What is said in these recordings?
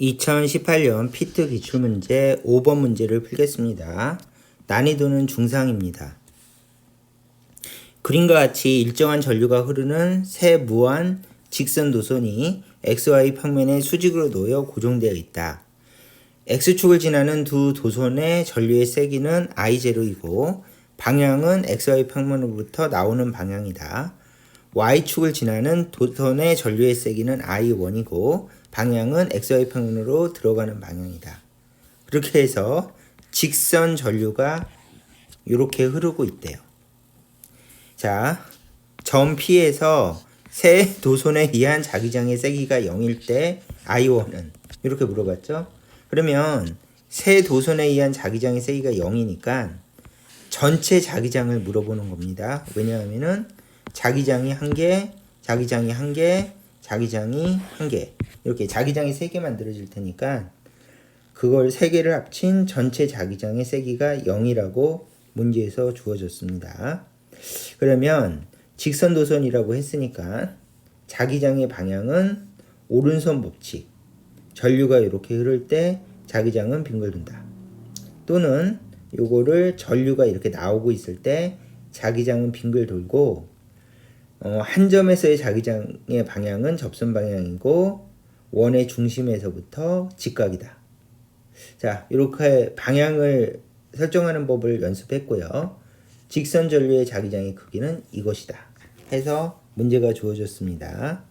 2018년 피트 기출문제 5번 문제를 풀겠습니다. 난이도는 중상입니다. 그림과 같이 일정한 전류가 흐르는 세 무한 직선 도선이 XY 평면에 수직으로 놓여 고정되어 있다. X축을 지나는 두 도선의 전류의 세기는 I0이고 방향은 XY 평면으로부터 나오는 방향이다. Y축을 지나는 도선의 전류의 세기는 I1이고 방향은 XY 평면으로 들어가는 방향이다. 그렇게 해서 직선 전류가 이렇게 흐르고 있대요. 자, 점 P에서 세 도선에 의한 자기장의 세기가 0일 때 I1은 이렇게 물어봤죠. 그러면 세 도선에 의한 자기장의 세기가 0이니까 전체 자기장을 물어보는 겁니다. 왜냐하면은 자기장이 한 개, 자기장이 한 개, 자기장이 한 개, 이렇게 자기장이 3개 만들어질 테니까 그걸 3개를 합친 전체 자기장의 세기가 0이라고 문제에서 주어졌습니다. 그러면 직선 도선이라고 했으니까 자기장의 방향은 오른손 법칙, 전류가 이렇게 흐를 때 자기장은 빙글 돈다. 또는 요거를 전류가 이렇게 나오고 있을 때 자기장은 빙글 돌고 한 점에서의 자기장의 방향은 접선 방향이고 원의 중심에서부터 직각이다. 자, 이렇게 방향을 설정하는 법을 연습했고요. 직선 전류의 자기장의 크기는 이것이다 해서 문제가 주어졌습니다.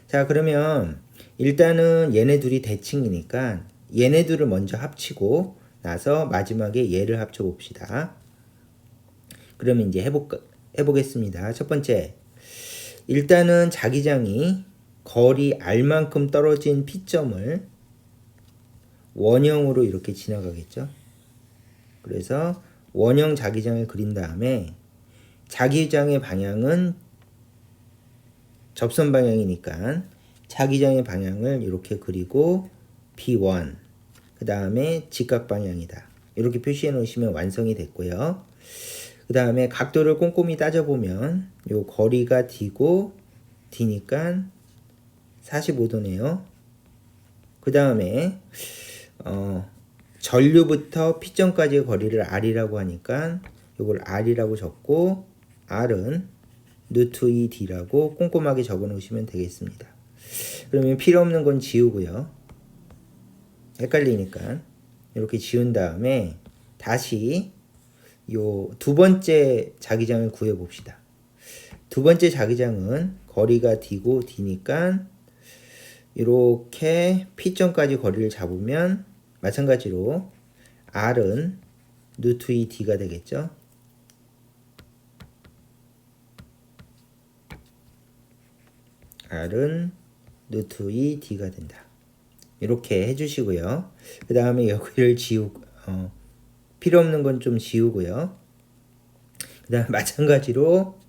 자, 그러면 일단은 얘네 둘이 대칭이니까 얘네 둘을 먼저 합치고 나서 마지막에 얘를 합쳐 봅시다. 그러면 이제 해보겠습니다. 첫 번째, 일단은 자기장이 거리 R만큼 떨어진 P점을 원형으로 이렇게 지나가겠죠. 그래서 원형 자기장을 그린 다음에 자기장의 방향은 접선 방향이니까 자기장의 방향을 이렇게 그리고 P1, 그 다음에 직각 방향이다. 이렇게 표시해 놓으시면 완성이 됐고요. 그 다음에 각도를 꼼꼼히 따져보면 요 거리가 D고 D니까 45도네요. 그 다음에 전류부터 P점까지의 거리를 R이라고 하니까 이걸 R이라고 적고 R은 루트 2D라고 꼼꼼하게 적어 놓으시면 되겠습니다. 그러면 필요 없는 건 지우고요. 헷갈리니까 이렇게 지운 다음에 다시 요 두 번째 자기장을 구해 봅시다. 두 번째 자기장은 거리가 D고 D니까 이렇게 P점까지 거리를 잡으면 마찬가지로 R은 루트 2D가 되겠죠. R은 루트 2D가 된다. 이렇게 해주시고요. 그 다음에 여기를 필요 없는 건 좀 지우고요. 그 다음 마찬가지로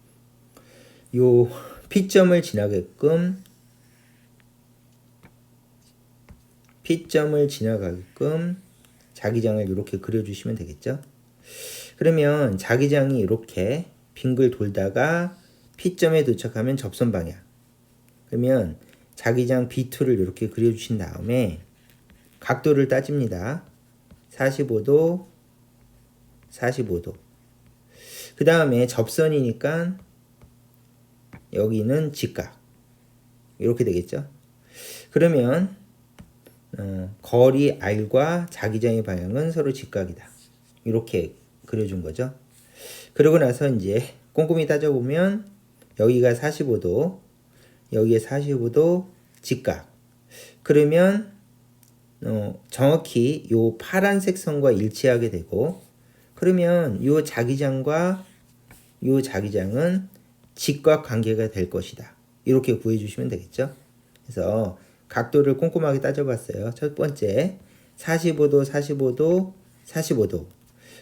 요 P점을 지나게끔 자기장을 이렇게 그려주시면 되겠죠. 그러면 자기장이 이렇게 빙글 돌다가 P점에 도착하면 접선 방향. 그러면 자기장 B2를 이렇게 그려주신 다음에 각도를 따집니다. 45도, 45도. 그 다음에 접선이니까 여기는 직각. 이렇게 되겠죠. 그러면 거리 R과 자기장의 방향은 서로 직각이다. 이렇게 그려준 거죠. 그러고 나서 이제 꼼꼼히 따져보면 여기가 45도, 여기에 45도 직각. 그러면 정확히 요 파란색 선과 일치하게 되고, 그러면 요 자기장과 요 자기장은 직각 관계가 될 것이다. 이렇게 구해주시면 되겠죠. 그래서 각도를 꼼꼼하게 따져봤어요. 첫 번째 45도, 45도, 45도.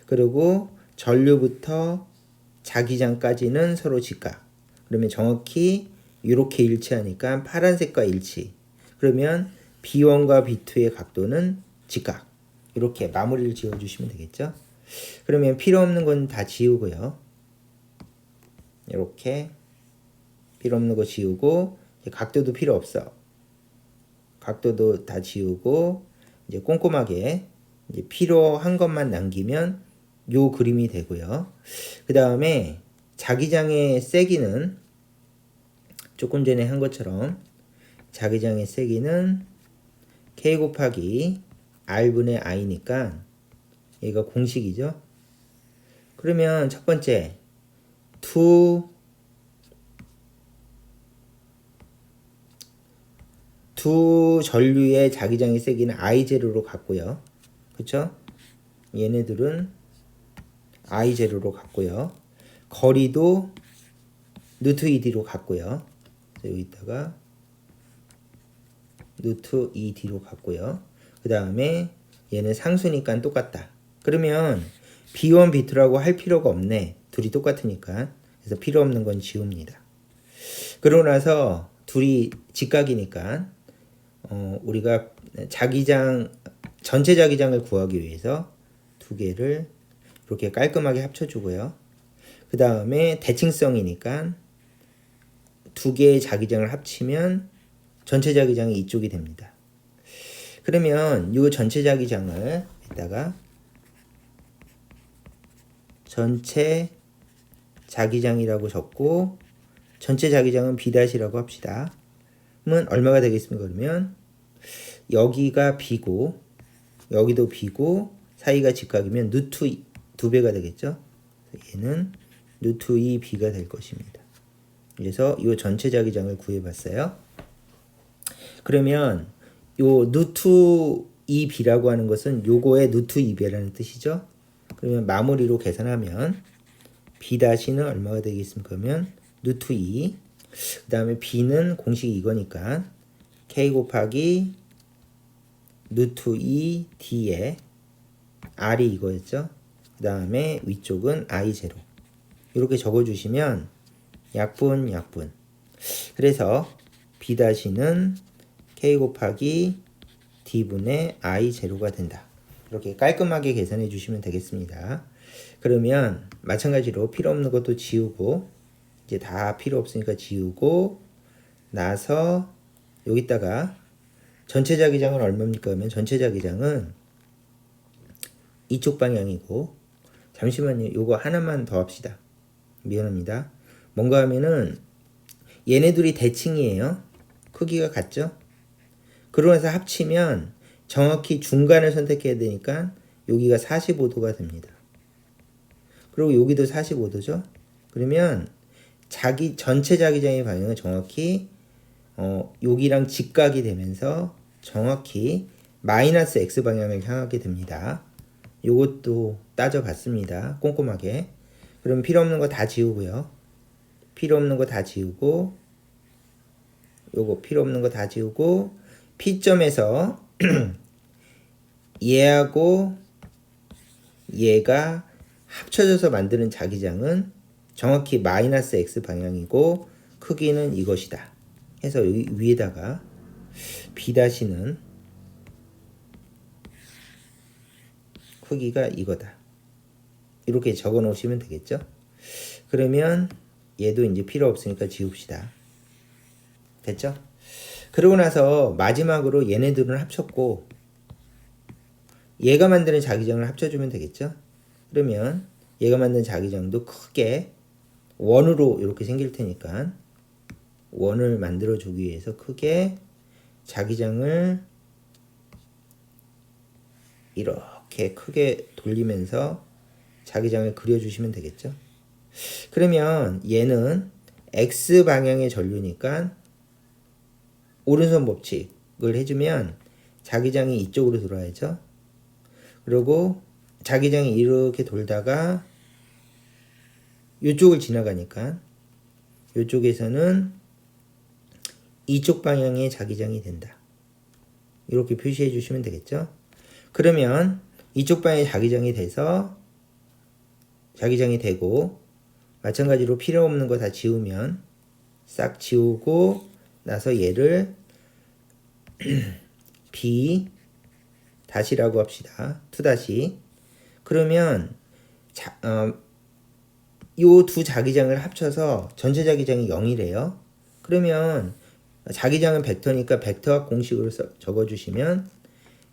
그리고 전류부터 자기장까지는 서로 직각. 그러면 정확히 이렇게 일치하니까 파란색과 일치. 그러면 B1과 B2의 각도는 직각. 이렇게 마무리를 지어주시면 되겠죠. 그러면 필요 없는 건 다 지우고요. 이렇게 필요 없는 거 지우고 각도도 필요 없어. 각도도 다 지우고 이제 꼼꼼하게 이제 필요한 것만 남기면 요 그림이 되고요. 그 다음에 자기장의 세기는 조금 전에 한 것처럼 자기장의 세기는 K 곱하기 R분의 I니까 얘가 공식이죠. 그러면 첫 번째 두 전류의 자기장의 세기는 I0로 갔고요. 그쵸? 얘네들은 I0로 갔고요. 거리도 루트 2D로 갔고요. 여기다가 루트 2D로 갔고요. 그 다음에 얘는 상수니까 똑같다. 그러면 B1, B2라고 할 필요가 없네. 둘이 똑같으니까. 그래서 필요 없는 건 지웁니다. 그러고 나서 둘이 직각이니까 우리가 전체 자기장을 구하기 위해서 두 개를 이렇게 깔끔하게 합쳐주고요. 그 다음에 대칭성이니까 두 개의 자기장을 합치면 전체 자기장이 이쪽이 됩니다. 그러면 이 전체 자기장을 이따가 전체 자기장이라고 적고 전체 자기장은 B-라고 합시다. 그러면 얼마가 되겠습니까? 그러면 여기가 B고 여기도 B고 사이가 직각이면 루트 2배가 되겠죠. 얘는 루트 2B가 될 것입니다. 그래서 이 전체 자기장을 구해봤어요. 그러면 요 루트 2B라고 하는 것은 요거의 루트 2배라는 뜻이죠. 그러면 마무리로 계산하면 B-는 얼마가 되겠습니까? 그러면 루트 2. 그 다음에 B는 공식이 이거니까 K 곱하기 루트 2D에 R이 이거였죠. 그 다음에 위쪽은 I0. 이렇게 적어주시면 약분. 그래서 B-는 K 곱하기 D분의 I0가 된다. 이렇게 깔끔하게 계산해 주시면 되겠습니다. 그러면 마찬가지로 필요 없는 것도 지우고 이제 다 필요 없으니까 지우고 나서 여기다가 전체 자기장은 얼마입니까? 그러면 전체 자기장은 이쪽 방향이고 잠시만요. 요거 하나만 더 합시다. 미안합니다. 뭔가 하면은 얘네들이 대칭이에요. 크기가 같죠? 그러고 나서 합치면 정확히 중간을 선택해야 되니까 여기가 45도가 됩니다. 그리고 여기도 45도죠? 그러면 전체 자기장의 방향은 정확히 여기랑 직각이 되면서 정확히 마이너스 X 방향을 향하게 됩니다. 요것도 따져봤습니다. 꼼꼼하게. 그럼 필요 없는 거 다 지우고요. 필요 없는 거 다 지우고 요거 필요 없는 거 다 지우고 P점에서 얘하고 얘가 합쳐져서 만드는 자기장은 정확히 마이너스 X 방향이고 크기는 이것이다. 해서 여기 위에다가 B-는 크기가 이거다. 이렇게 적어 놓으시면 되겠죠? 그러면 얘도 이제 필요 없으니까 지웁시다. 됐죠? 그러고 나서 마지막으로 얘네들은 합쳤고 얘가 만드는 자기장을 합쳐주면 되겠죠? 그러면 얘가 만든 자기장도 크게 원으로 이렇게 생길 테니까 원을 만들어 주기 위해서 크게 자기장을 이렇게 크게 돌리면서 자기장을 그려주시면 되겠죠? 그러면 얘는 X 방향의 전류니까 오른손 법칙을 해주면 자기장이 이쪽으로 돌아야죠. 그리고 자기장이 이렇게 돌다가 이쪽을 지나가니까 이쪽에서는 이쪽 방향의 자기장이 된다. 이렇게 표시해 주시면 되겠죠. 그러면 이쪽 방향의 자기장이 돼서 자기장이 되고 마찬가지로 필요 없는 거 다 지우면 싹 지우고 나서 얘를 B 다시라고 합시다. 2다시. 그러면 요 두 자기장을 합쳐서 전체 자기장이 0이래요. 그러면 자기장은 벡터니까 벡터학 공식으로 적어주시면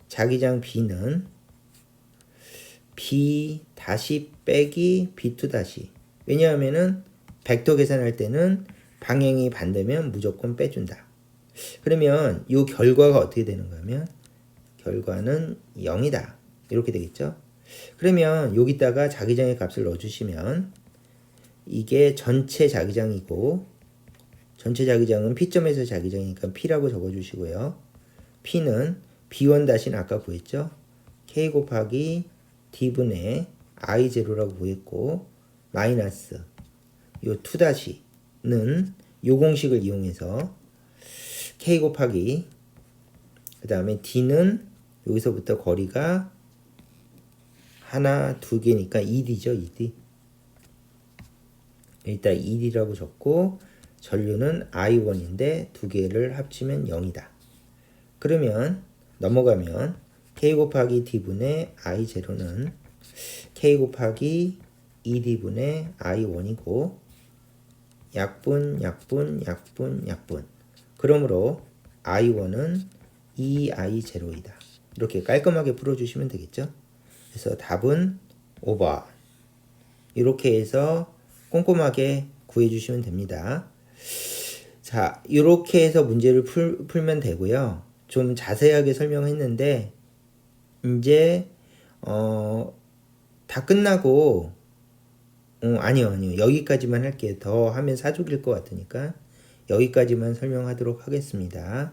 자기장 B는 B 다시 빼기 B2 다시. 왜냐하면은 벡터 계산할 때는 방향이 반대면 무조건 빼준다. 그러면 이 결과가 어떻게 되는 거냐면 결과는 0이다. 이렇게 되겠죠. 그러면 여기다가 자기장의 값을 넣어주시면 이게 전체 자기장이고 전체 자기장은 P점에서 자기장이니까 P라고 적어주시고요. P는 B1 다시는 아까 구했죠. K 곱하기 D분의 I0라고 구했고 마이너스 요 2 다시는 요 공식을 이용해서 K 곱하기 그 다음에 D는 여기서부터 거리가 하나, 두 개니까 2D죠, 2D. 일단 2D라고 적고 전류는 I1인데 두 개를 합치면 0이다. 그러면 넘어가면 K 곱하기 D분의 I0는 K 곱하기 2D분의 I1이고 약분, 약분, 약분, 약분. 그러므로 I1은 2I0이다. 이렇게 깔끔하게 풀어주시면 되겠죠. 그래서 답은 5번. 이렇게 해서 꼼꼼하게 구해주시면 됩니다. 자, 이렇게 해서 문제를 풀면 되고요. 좀 자세하게 설명했는데 이제 다 끝나고 아니요. 여기까지만 할게요. 더 하면 사족일 것 같으니까 여기까지만 설명하도록 하겠습니다.